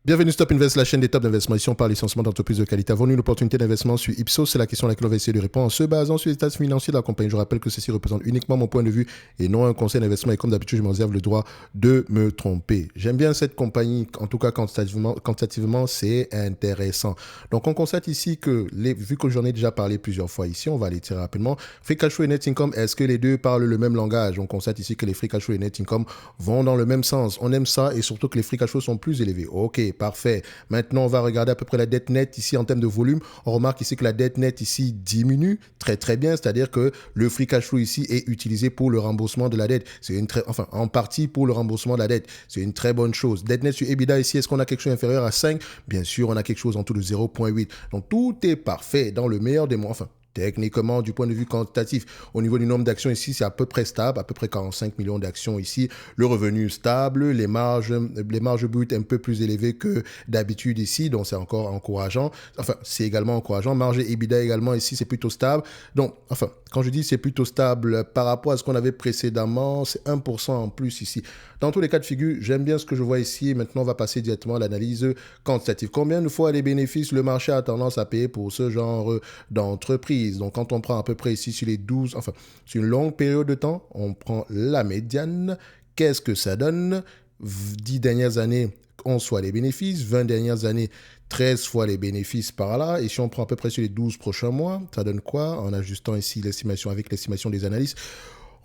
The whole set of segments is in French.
Bienvenue Stop Invest, la chaîne des top d'investissement. Ici, on parle licenciement d'entreprises de qualité. Avons-nous une opportunité d'investissement sur Ipsos? C'est la question à laquelle on va essayer de répondre en se basant sur les états financiers de la compagnie. Je rappelle que ceci représente uniquement mon point de vue et non un conseil d'investissement. Et comme d'habitude, je me réserve le droit de me tromper. J'aime bien cette compagnie, en tout cas quantitativement, c'est intéressant. Donc, on constate ici que, vu que j'en ai déjà parlé plusieurs fois ici, on va les tirer rapidement. Free cash flow et net income, est-ce que les deux parlent le même langage? On constate ici que les free cash flow et net income vont dans le même sens. On aime ça et surtout que les free cash flow sont plus élevés. Ok, parfait. Maintenant, on va regarder à peu près la dette nette ici en termes de volume. On remarque ici que la dette nette ici diminue très bien, c'est-à-dire que le free cash flow ici est utilisé pour le remboursement de la dette. C'est en partie pour le remboursement de la dette. C'est une très bonne chose. Dette nette sur EBITDA ici, est-ce qu'on a quelque chose inférieur à 5? Bien sûr, on a quelque chose en dessous de 0,8. Donc, tout est parfait dans le meilleur des mondes. Techniquement, du point de vue quantitatif, au niveau du nombre d'actions ici, c'est à peu près stable, à peu près 45 millions d'actions ici. Le revenu stable, les marges brutes un peu plus élevées que d'habitude ici, donc c'est encore encourageant. C'est également encourageant. Marge EBITDA également ici, c'est plutôt stable. Donc, quand je dis c'est plutôt stable par rapport à ce qu'on avait précédemment, c'est 1% en plus ici. Dans tous les cas de figure, j'aime bien ce que je vois ici. Maintenant, on va passer directement à l'analyse quantitative. Combien de fois les bénéfices le marché a tendance à payer pour ce genre d'entreprise? Donc, quand on prend à peu près ici sur les 12, sur une longue période de temps, on prend la médiane. Qu'est-ce que ça donne? 10 dernières années, 11 fois les bénéfices. 20 dernières années, 13 fois les bénéfices par là. Et si on prend à peu près sur les 12 prochains mois, ça donne quoi? En ajustant ici l'estimation avec l'estimation des analystes,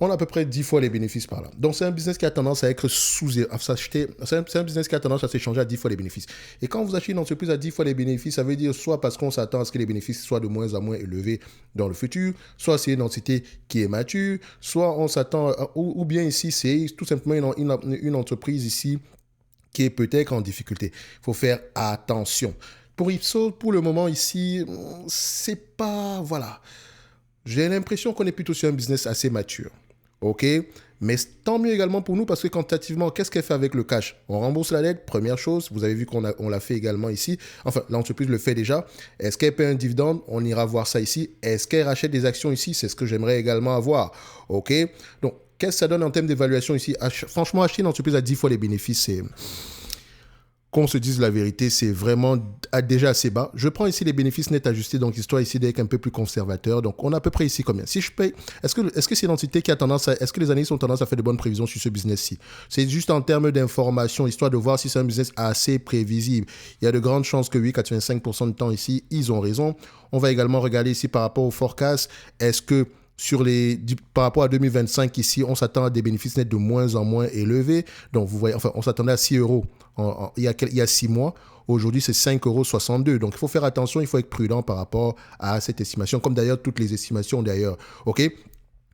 on a à peu près 10 fois les bénéfices par là. Donc, c'est un business qui a tendance à être c'est un business qui a tendance à s'échanger à 10 fois les bénéfices. Et quand vous achetez une entreprise à 10 fois les bénéfices, ça veut dire soit parce qu'on s'attend à ce que les bénéfices soient de moins en moins élevés dans le futur, soit c'est une entité qui est mature, soit on s'attend, ou bien ici, c'est tout simplement une entreprise ici qui est peut-être en difficulté. Il faut faire attention. Pour Ipsos, pour le moment ici, c'est pas... Voilà. J'ai l'impression qu'on est plutôt sur un business assez mature. OK, mais tant mieux également pour nous parce que quantitativement, qu'est-ce qu'elle fait avec le cash? On rembourse la dette, première chose. Vous avez vu qu'on l'a fait également ici. Enfin, l'entreprise le fait déjà. Est-ce qu'elle paie un dividende? On ira voir ça ici. Est-ce qu'elle rachète des actions ici? C'est ce que j'aimerais également avoir. OK, donc qu'est-ce que ça donne en termes d'évaluation ici? Franchement, acheter une entreprise à 10 fois les bénéfices, c'est... Qu'on se dise la vérité, c'est vraiment déjà assez bas. Je prends ici les bénéfices nets ajustés, donc histoire ici d'être un peu plus conservateur. Donc, on a à peu près ici combien? Si je paye, est-ce que c'est une entité qui a tendance à, est-ce que les analystes ont tendance à faire de bonnes prévisions sur ce business-ci? C'est juste en termes d'information, histoire de voir si c'est un business assez prévisible. Il y a de grandes chances que oui, 85% du temps ici, ils ont raison. On va également regarder ici par rapport au forecast. Est-ce que par rapport à 2025 ici, on s'attend à des bénéfices nets de moins en moins élevés. Donc, vous voyez, on s'attendait à 6 euros il y a 6 mois. Aujourd'hui, c'est 5,62 €. Donc, il faut faire attention, il faut être prudent par rapport à cette estimation, comme d'ailleurs toutes les estimations d'ailleurs. OK?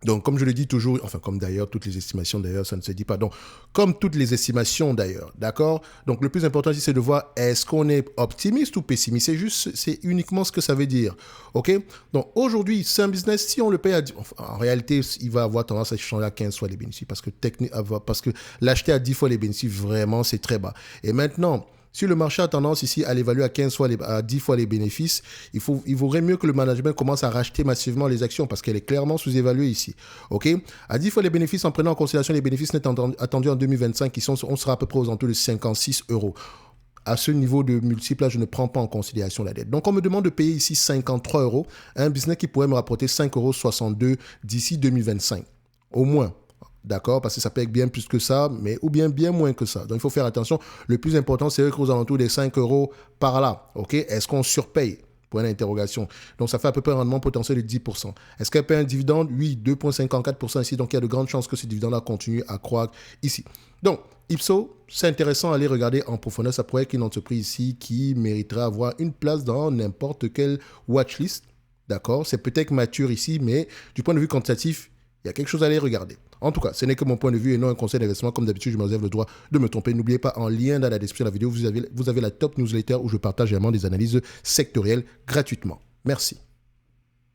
Donc, comme je le dis toujours, comme d'ailleurs, toutes les estimations, d'ailleurs, ça ne se dit pas. Donc, comme toutes les estimations, d'ailleurs, d'accord? Donc, le plus important ici, c'est de voir est-ce qu'on est optimiste ou pessimiste. C'est uniquement ce que ça veut dire, OK? Donc, aujourd'hui, c'est un business, si on le paye en réalité, il va avoir tendance à changer à 15 fois les bénéfices parce que l'acheter à 10 fois les bénéfices, vraiment, c'est très bas. Et maintenant... Si le marché a tendance ici à l'évaluer à 10 fois les bénéfices, il vaudrait mieux que le management commence à racheter massivement les actions parce qu'elle est clairement sous-évaluée ici. OK? À 10 fois les bénéfices, en prenant en considération les bénéfices nets attendus en 2025, on sera à peu près aux alentours de 56 €. À ce niveau de multiple-là, je ne prends pas en considération la dette. Donc, on me demande de payer ici 53 € à un business qui pourrait me rapporter 5,62 € d'ici 2025. Au moins. D'accord, parce que ça peut être bien plus que ça, mais ou bien moins que ça. Donc, il faut faire attention. Le plus important, c'est qu'aux alentours des 5 € par là. OK? Est-ce qu'on surpaye? Point d'interrogation. Donc, ça fait à peu près un rendement potentiel de 10%. Est-ce qu'elle paie un dividende? Oui, 2,54% ici. Donc, il y a de grandes chances que ce dividende-là continue à croître ici. Donc, Ipsos, c'est intéressant à aller regarder en profondeur. Ça pourrait être une entreprise ici qui mériterait avoir une place dans n'importe quelle watchlist. D'accord? C'est peut-être mature ici, mais du point de vue quantitatif, il y a quelque chose à aller regarder. En tout cas, ce n'est que mon point de vue et non un conseil d'investissement. Comme d'habitude, je me réserve le droit de me tromper. N'oubliez pas, en lien dans la description de la vidéo, vous avez la top newsletter où je partage également des analyses sectorielles gratuitement. Merci.